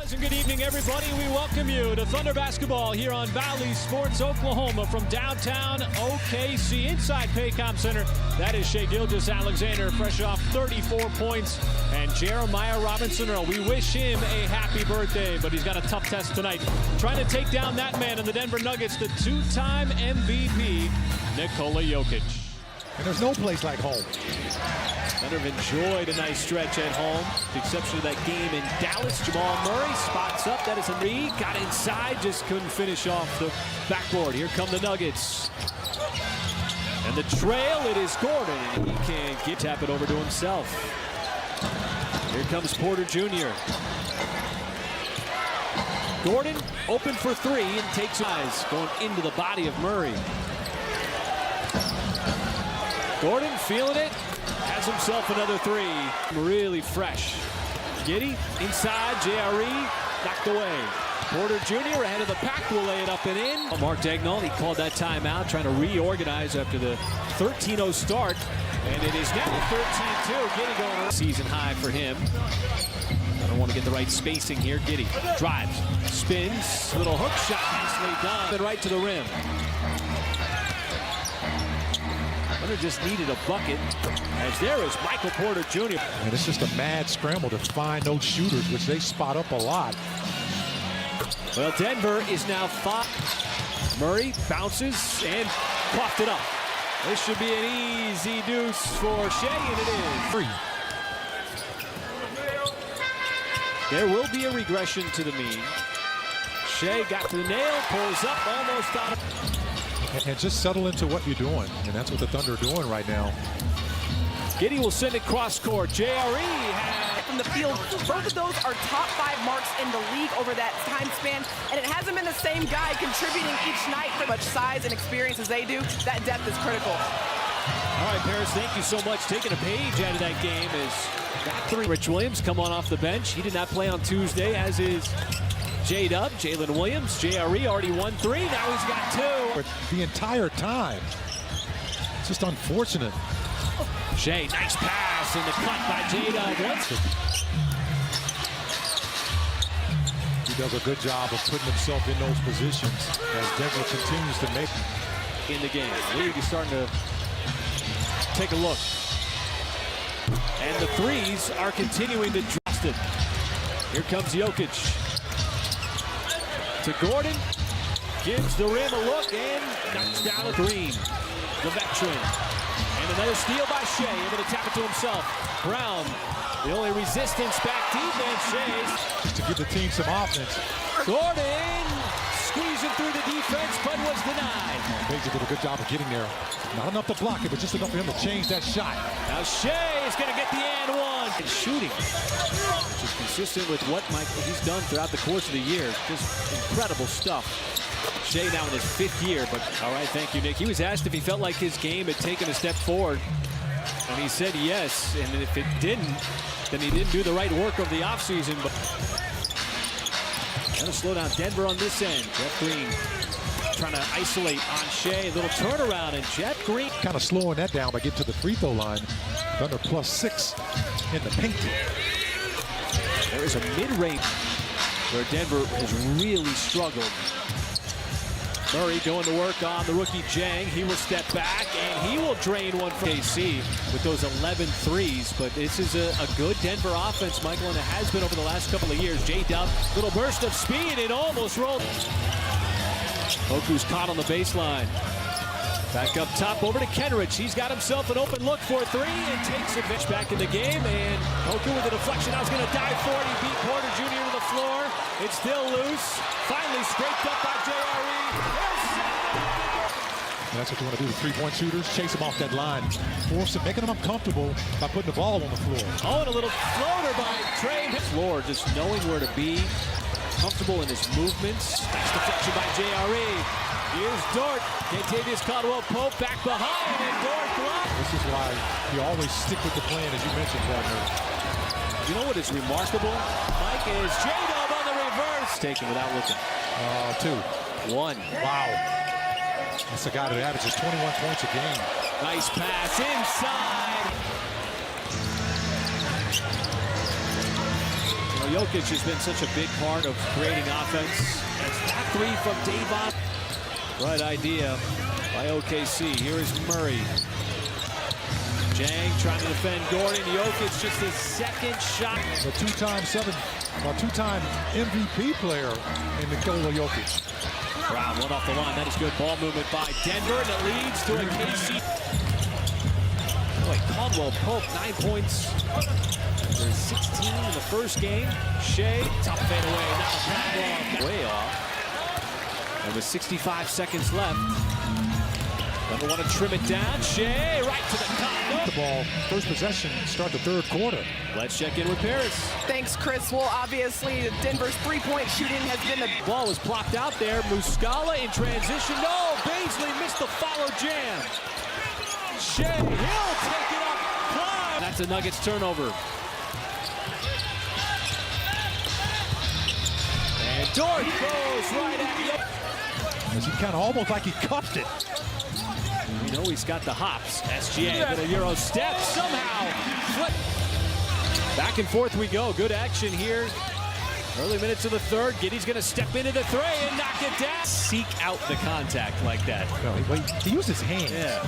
Pleasant good evening, everybody. We welcome you to Thunder Basketball here on Valley Sports Oklahoma from downtown OKC inside Paycom Center. That is Shai Gilgeous-Alexander, fresh off 34 points. And Jeremiah Robinson Earl, we wish him a happy birthday, but he's got a tough test tonight. Trying to take down that man in the Denver Nuggets, the two-time MVP, Nikola Jokic. And there's no place like home. Thunder have enjoyed a nice stretch at home, with the exception of that game in Dallas. Jamal Murray spots up. That is a three. Got inside, just couldn't finish off the backboard. Here come the Nuggets. And the trail, it is Gordon, and he can't tap it over to himself. Here comes Porter Jr. Gordon open for three and takes eyes, going into the body of Murray. Gordon feeling it, has himself another three. Really fresh. Giddey inside, JRE knocked away. Porter Jr. ahead of the pack will lay it up and in. Mark Daigneault, he called that timeout, trying to reorganize after the 13-0 start. And it is now 13-2. Giddey going season high for him. I don't want to get the right spacing here. Giddey drives, spins, little hook shot, nicely done. And right to the rim. Thunder just needed a bucket, as there is Michael Porter Jr. And it's just a mad scramble to find those shooters, which they spot up a lot. Well, Denver is now 5. Murray bounces and coughed it up. This should be an easy deuce for Shai, and it is. 3. There will be a regression to the mean. Shai got to the nail, pulls up, almost out of. And just settle into what you're doing, and that's what the Thunder are doing right now. Giddey will send it cross court. JRE from the field. Both of those are top 5 marks in the league over that time span, and it hasn't been the same guy contributing each night for much size and experience as they do. That depth is critical. All right, Paris, thank you so much. Taking a page out of that game is got 3. Rich Williams come on off the bench. He did not play on Tuesday, as is J-Dub, Jalen Williams. JRE already won 3, now he's got 2. The entire time. It's just unfortunate. Shai, nice pass, and the cut by J-Dub. He does a good job of putting himself in those positions as Denver continues to make in the game. League is starting to take a look. And the threes are continuing to trust it. Here comes Jokic. To Gordon, gives the rim a look and knocks down a Green, the veteran. And another steal by Shai, able to tap it to himself. Brown, the only resistance back deep, and Shai. Just to give the team some offense. Gordon squeezing through the defense, but was denied. Page did a good job of getting there. Not enough to block it, but just enough for him to change that shot. Now Shai is going to get the and one. And shooting, which is consistent with what he's done throughout the course of the year. Just incredible stuff. Shai now in his 5th year, but all right, thank you, Nick. He was asked if he felt like his game had taken a step forward, and he said yes, and if it didn't, then he didn't do the right work of the offseason. But gonna slow down Denver on this end. Jeff Green trying to isolate on Shai. Little turnaround, and Jeff Green kind of slowing that down by getting to the free throw line. Thunder +6 in the paint. There is a mid-range where Denver has really struggled. Murray doing the work on the rookie Jang. He will step back, and he will drain one from KC with those 11 threes. But this is a good Denver offense, Michael, and it has been over the last couple of years. J-Dub, little burst of speed, and almost rolled. Oku's caught on the baseline. Back up top, over to Kenrich. He's got himself an open look for 3 and takes it back in the game. And Oku with a deflection. Now he's going to dive for it. He beat Porter Jr. to the floor. It's still loose. Finally scraped up by JRE. And that's what you want to do with 3-point shooters. Chase them off that line. Force them, making them uncomfortable by putting the ball on the floor. Oh, and a little floater by Trey. Floor, just knowing where to be. Comfortable in his movements. Nice deflection by JRE. Here's Dort. Kentavious Caldwell-Pope back behind, and Dort blocked. This is why you always stick with the plan, as you mentioned, partner. You know what is remarkable, Mike, is J-Dub on the reverse. Taken without looking. 2. 1. Wow. That's a guy that averages 21 points a game. Nice pass inside. Jokic has been such a big part of creating offense. That's that three from Davon. Right idea by OKC. Here is Murray. Jang trying to defend Gordon. Jokic just his second shot. The two-time MVP player in Nikola Jokic. Brown one off the line. That is good ball movement by Denver, and it leads to a KC. Boy, Caldwell Pope, 9 points. There's 16 in the first game. Shea, top fade away. Now the back way off. And with 65 seconds left, Denver want to trim it down. Shea right to the top. The ball, first possession, start the third quarter. Let's check in with Paris. Thanks, Chris. Well, obviously, Denver's three-point shooting has been the Ball was blocked out there. Muscala in transition. No, Baisley missed the follow jam. Shea, he'll take it up. Climb. That's a Nuggets turnover. And Dort goes right at you. As he kind of almost like he cuffed it. You know he's got the hops. SGA with a Euro step. Somehow flip. Back and forth we go. Good action here. Early minutes of the third. Giddey's going to step into the three and knock it down. Seek out the contact like that. No, he used his hands. Yeah.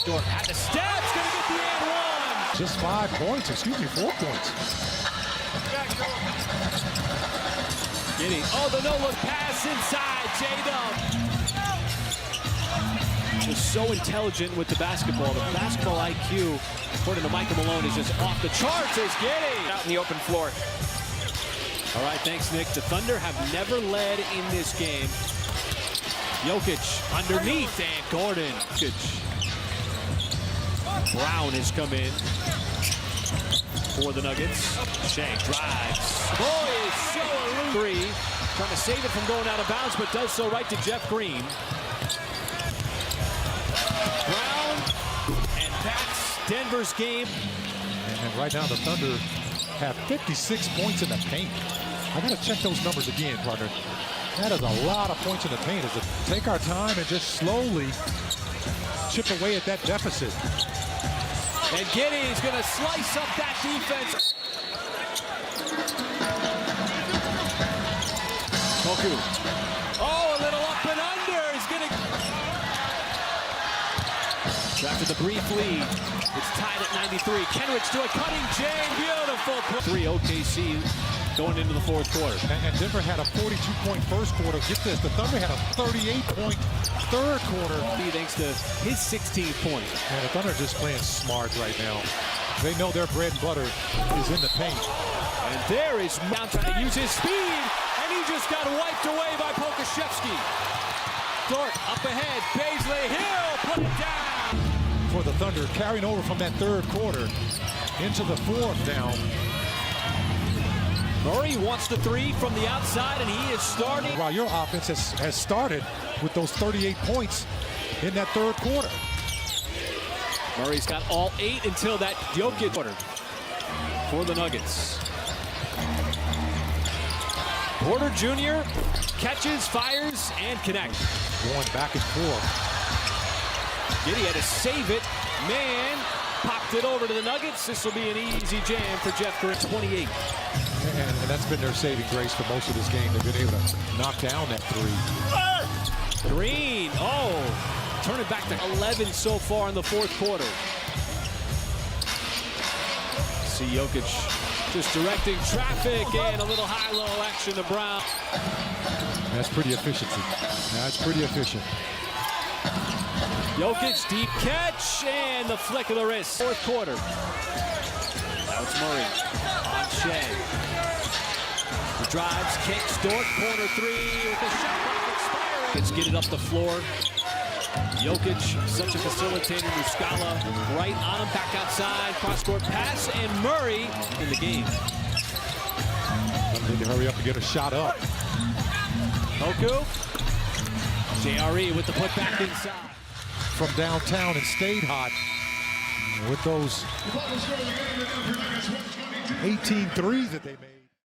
Dort at the steps. Going to get the and one. Just 5 points. Excuse me, 4 points. Giddey. Oh, the no-look pass inside. J-Dub. Is so intelligent with the basketball. The basketball IQ, according to Michael Malone, is just off the charts. There's Giddey out in the open floor. All right, thanks, Nick. The Thunder have never led in this game. Jokic underneath, and Gordon. Brown has come in for the Nuggets. Shea drives. Boy, is so elusive. Three. Trying to save it from going out of bounds, but does so right to Jeff Green. Brown, and that's Denver's game. And right now the Thunder have 56 points in the paint. I got to check those numbers again, partner. That is a lot of points in the paint. As we take our time and just slowly chip away at that deficit. And Giddey is going to slice up that defense. Poku. Oh, a little up and under. He's going to... After the brief lead, it's tied at 93. Kenrich to a cutting Jang. Beautiful play. 3 OKC going into the fourth quarter. And Denver had a 42-point first quarter. Get this, the Thunder had a 38-point third quarter. Thanks to his 16th point. And the Thunder are just playing smart right now. They know their bread and butter is in the paint. And there is now trying to use his speed, and he just got wiped away by Pokusevski. Dort up ahead. Baisley, he'll put it down. For the Thunder, carrying over from that third quarter into the fourth now. Murray wants the three from the outside, and he is starting. While your offense has started with those 38 points in that third quarter. Murray's got all 8 until that Jokic quarter for the Nuggets. Porter Jr. catches, fires, and connects. Going back and forth. Giddey had to save it. Man popped it over to the Nuggets. This will be an easy jam for Jeff Green. 28. And that's been their saving grace for most of this game. They've been able to knock down that three. Green, turn it back to 11 so far in the fourth quarter. See Jokic just directing traffic and a little high-low action to Brown. That's pretty efficiency. That's pretty efficient. Jokic, deep catch, and the flick of the wrist. Fourth quarter. Now it's Murray on Shea. He drives, kicks, Dort, corner three with the shot clock expiring. Let's get it up the floor. Jokic, such a facilitator. Muscala right on him, back outside. Cross-court pass, and Murray in the game. I need to hurry up and get a shot up. Poku. JRE with the putback inside. From downtown and stayed hot with those 18 threes that they made.